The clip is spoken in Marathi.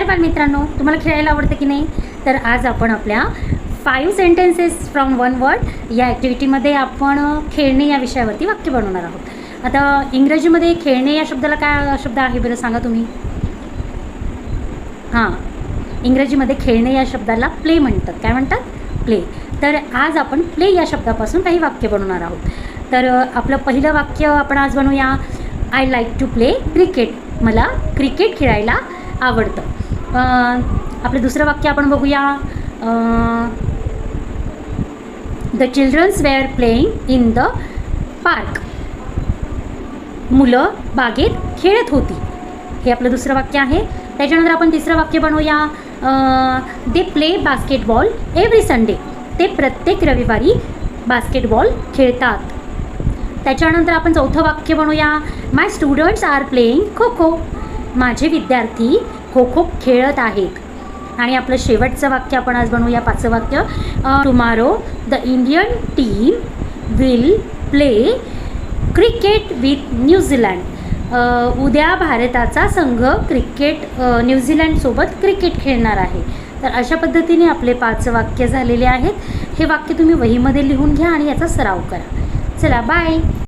बालमित्रांनो, तुम्हाला खेळायला आवडतं की नाही? तर आज आपण आपल्या 5 सेंटेन्सेस फ्रॉम 1 वर्ड या ॲक्टिव्हिटीमध्ये आपण खेळणे या विषयावरती वाक्य बनवणार आहोत. आता इंग्रजीमध्ये खेळणे या शब्दाला काय शब्द आहे बरं सांगा तुम्ही? हां, इंग्रजीमध्ये खेळणे या शब्दाला प्ले म्हणतात. काय म्हणतात? प्ले. तर आज आपण प्ले या शब्दापासून काही वाक्य बनवणार आहोत. तर आपलं पहिलं वाक्य आपण आज बनवूया. I like to play cricket. मला क्रिकेट खेळायला आवडतं. आपलं दुसरं वाक्य आपण बघूया. The childrens were playing in the park. मुलं बागेत खेळत होती. हे आपलं दुसरं वाक्य आहे. त्याच्यानंतर आपण तिसरं वाक्य बनवूया. They play basketball every Sunday. ते प्रत्येक रविवारी बास्केटबॉल खेळतात. त्याच्यानंतर आपण चौथं वाक्य बनवूया. माय students R playing kho kho. माझे विद्यार्थी खो खो खेळत आहेत. आणि आपलं शेवटचं वाक्य आपण आज बनवूया, पाचवं वाक्य. Tomorrow the Indian team will play cricket with New Zealand. उद्या भारताचा संघ न्यूझीलंडसोबत क्रिकेट खेळणार आहे. तर अशा पद्धतीने आपले 5 वाक्य झालेले आहेत. हे वाक्य तुम्ही वहीमध्ये लिहून घ्या आणि याचा सराव करा. चला, बाय.